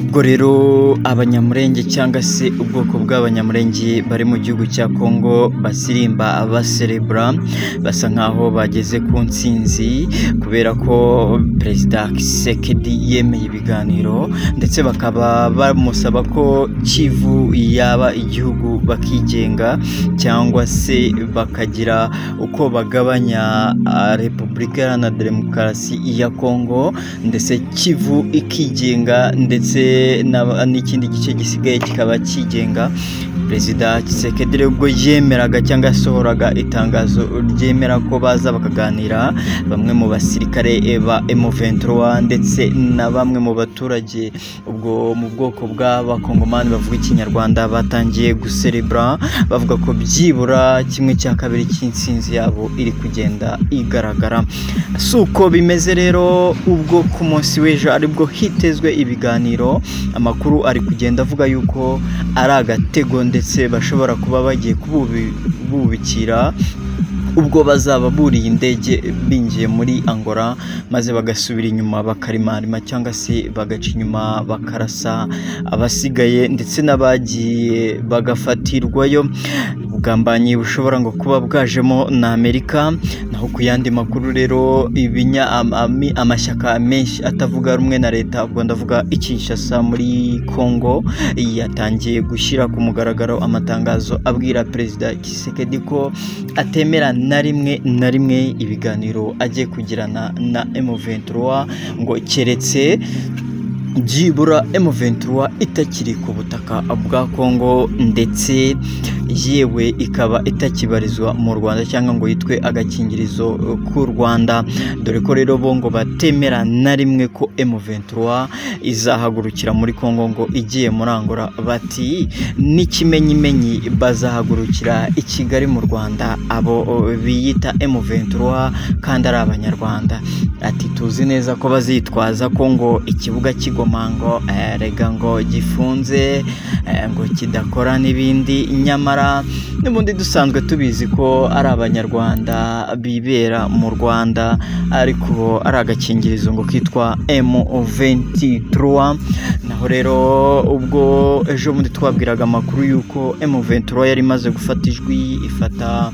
ubwo rero abanyamurenge cyangwa se ubwoko bw'abanyamurenge bari mu gihugu cya Kongo basirimba baserebra basa nkaho bageze ku ntsinzi kubera ko Perezida Tshisekedi yemeye ibiganiro ndetse bakaba bamusaba ko Kivu yaba igihugu bakigenga cyangwa se bakagira uko bagabanya Repubulika Iharanira Demokarasi ya Kongo ndetse Kivu ikigenga ndetse n'ikindi gice gisigaye kikaba kigenga. Perezida Tshisekedi ubwo yemeraga cyangwa asohoraga itangazo ryemera ko baza bakaganira bamwe mu basirikare ba M23 ndetse na bamwe mu baturage ubwo mu bwoko bw'abakongomani bavuga ikinyarwanda batangiye guserebra bavuga ko byibura kimwe cya kabiri cy'intsinzi yabo iri kugenda igaragara. Suko bimeze rero ubwo ku munsi w'ejo aribwo hitezwe ibiganiro, amakuru ari kugenda avuga yuko ari agatego ndetse bashobora kuba bagiye kububikira ubwo bazaba buriye indege binjiye muri Angola maze bagasubira inyuma bakarimarima cyangwa se bagaca inyuma bakarasa abasigaye ndetse n'abagiye bagafatirwayo. Ubugambanyi bushobora ngo kuba bwajemo na Amerika. Naho ku yandi makuru rero amashyaka menshi atavuga rumwe na leta, ubwo ndavuga Kinshasa muri Kongo, yatangiye gushyira ku mugaragaro amatangazo abwira Perezida Tshisekedi ko atemera na rimwe ibiganiro agiye kugirana na M23 ngo keretse byibura M23 itakiri ku butaka bwa Kongo ndetse yewe ikaba itakibarizwa mu Rwanda cyangwa ngo yitwe agakingirizo ku Rwanda, dore ko rero bo ngo batemera na rimwe ko M23 izahagurukira muri Kongo ngo igiye muri Angola. Bati n'ikimenyimenyi bazahagurukira i Kigali mu Rwanda abo biyita M23 kandi ari abanyarwanda. Ati tuzi neza ko bazitwaza ko ngo ikibuga cy'Igomango rega ngo gifunze ngo kidakora n'ibindi, nyamara n'ubundi dusanzwe tubizi ko ari abanyarwanda bibera mu Rwanda ariko ari agakingirizo ngo kitwa M23. Naho rero ubwo ejo muri twabwiraga amakuru yuko M23 yari imaze gufata ijwi ifata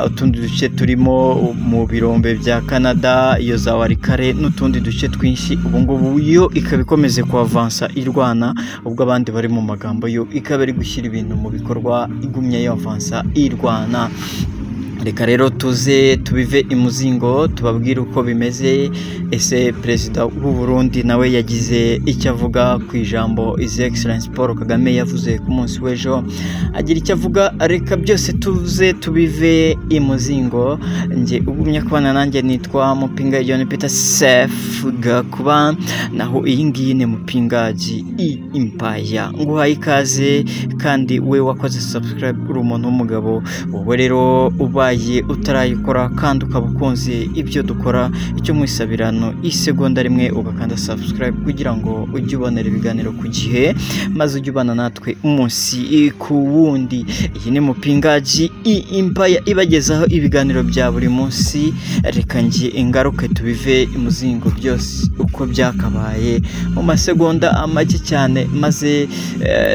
utundi duce turimo mu birombe bya Canada, iyo za Warikare n'utundi duce twinshi. Ubu ngubu yo ikaba ikomeze kuavansa irwana, ubwo abandi bari mu magambo yo ikaba ari gushyira ibintu mu bikorwa igumye yavansa irwana. Reka rero tuze tubive imuzingo tubabwire uko bimeze. Ese Perezida w'u Burundi nawe yagize icyo avuga ku ijambo His Excellency Paul Kagame yavuze ku munsi w'ejo, agira icyo avuga. Reka byose tuze tubive imuzingo. Nge ugumye kubana nanjye nitwa Mupinga John Peter Sef Gakuba, naho iyi ngiyi ni Mupingaji Impaya. Nguhaye ikaze kandi we wakoze subscribe uri umuntu w'umugabo, wowe rero ubaye utarayikora kandi ukaba ukunze ibyo dukora, icyo mwisabirano isegonda rimwe ugakanda subscribe kugira ngo ujye ubonera ibiganiro ku gihe maze ujye ubana natwe umunsi ku wundi. Iyi ni Mupingaji Impaya ibagezaho ibiganiro bya buri munsi. Reka ngiye ingaruke tubive imuzingo byose uko byakabaye mu masegonda make cyane maze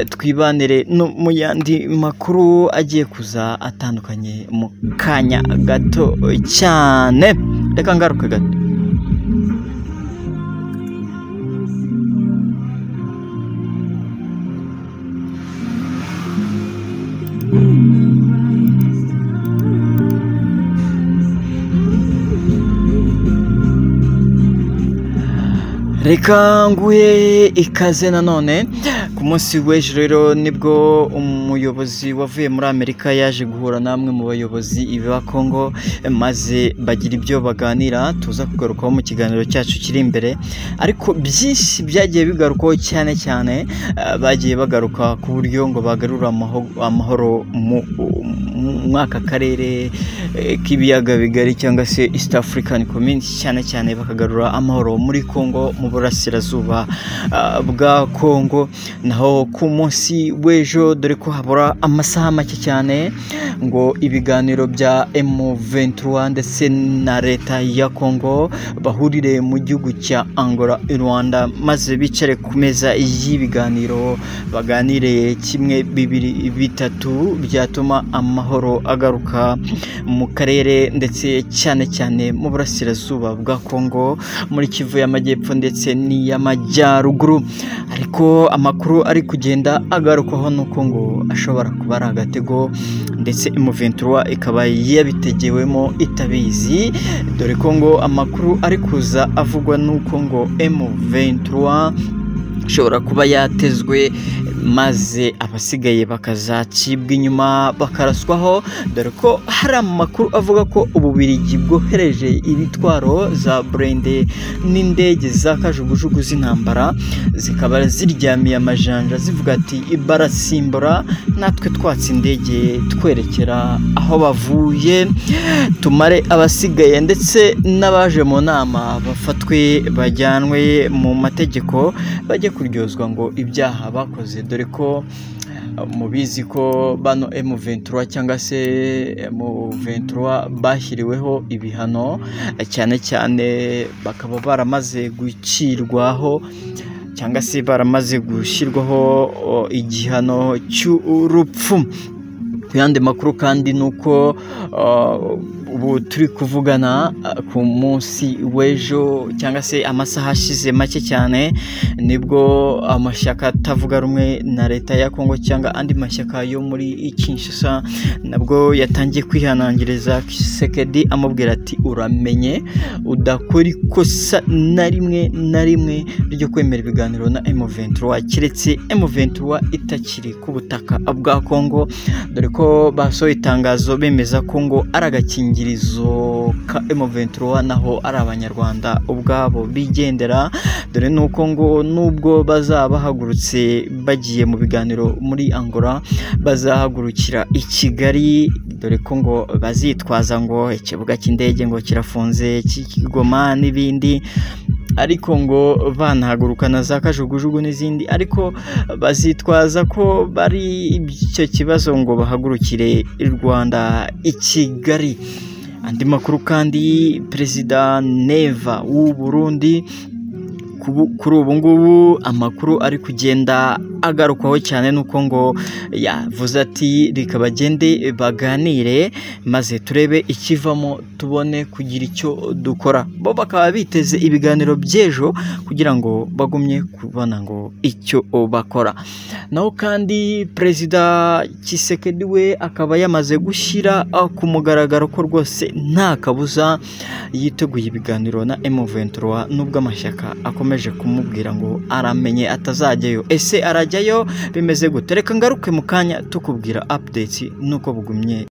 twibanire no mu yandi makuru agiye kuza atandukanye mu kanya gato cyane. Reka ngaruke gato. Reka nguhe ikaze nanone. Ku munsi w'ejo rero nibwo umuyobozi wavuye muri Amerika yaje guhura namwe mu bayobozi ba Kongo maze bagira ibyo baganira, tuza kugarukaho mu kiganiro cyacu kiri imbere. Ariko byinshi byagiye bigarukaho cyane bagiye bagaruka ku buryo ngo bagarura amahoro mu mwaka karere k'ibiyaga bigari cyangwa se East African Community, cyane bakagarura amahoro muri Kongo mu burasirazuba bwa Kongo. naho ku munsi w'ejo dore ko habura amasaha make cyane ngo ibiganiro bya M23 ndetse na leta ya Congo bahurire mu gihugu cya Angola i Rwanda, maze bicare ku meza y'ibiganiro baganire kimwe bibiri bitatu byatuma amahoro agaruka mu karere, ndetse cyane cyane mu burasirazuba bwa Congo, muri Kivu y'Amajyepfo ndetse n'iy'Amajyaruguru. Ariko amakuru ari kugenda agarukwaho nuko ngo ashobora kuba ari agatego, ndetse M23 ikaba yabitegewemo itabizi, dore ko ngo amakuru ari kuza avugwa nuko ngo M23 ishobora kuba yatezwe maze abasigaye bakazacibwa inyuma bakaraswaho, dore ko hari amakuru avuga ko Ububiligi bwohereje ibitwaro za Brende n'indege za kajugujugu z'intambara, zikaba ziryamiye amajanja zivuga ati barasimbura natwe twatse indege twerekera aho bavuye, tumare abasigaye ndetse n'abaje mu nama bafatwe bajyanwe mu mategeko bajye kuryozwa ngo ibyaha bakoze, dore ko mubizi ko bano M23 cyangwa se M23 bashyiriweho ibihano, cyane cyane bakaba baramaze gucirwaho cyangwa se baramaze gushyirwaho igihano cy'urupfu. Ku yandi makuru kandi nuko ubu turi kuvugana ku munsi w'ejo cyangwa se amasaha ashize make cyane, nibwo amashyaka atavuga rumwe na leta ya Congo cyangwa andi mashyaka yo muri Kinshasa nabwo yatangiye kwihanangiriza Tshisekedi amubwira ati uramenye udakora ikosa na rimwe ryo kwemera ibiganiro na M23 keretse M23 itakiri ku butaka bwa Congo, dore ko basohoye itangazo bemeza ko ngo ari agakingirizo ka M23 naho ari abanyarwanda ubwabo bigendera, dore nuko ngo nubwo bazaba bahagurutse bagiye mu biganiro muri Angola bazahagurukira i Kigali, dore ko ngo bazitwaza ngo ikibuga cy'indege ngo kirafunze cy'Igoma n'ibindi, ariko ngo banahagurukana za kajugujugu n'izindi, ariko bazitwaza ko bari icyo kibazo ngo bahagurukire i Rwanda i Kigali. Andi makuru kandi, Perezida Neva w'u Burundi kuri ubu ngubu amakuru ari kugenda agarukwaho cyane nuko ngo yavuze ati reka bagende baganire maze turebe ikivamo tubone kugira icyo dukora. Bo bakaba biteze ibiganiro by'ejo kugira ngo bagumye kubona ngo icyo bakora. Naho kandi Perezida Tshisekedi we akaba yamaze gushyira ku mugaragaro ko rwose nta kabuza yiteguye ibiganiro na M23, nubwo amashyaka akomeje kumubwira ngo aramenye atazajyayo. Ese arajyayo bimeze gute? Reka ngaruke mu kanya tukubwira updates nuko bugumye.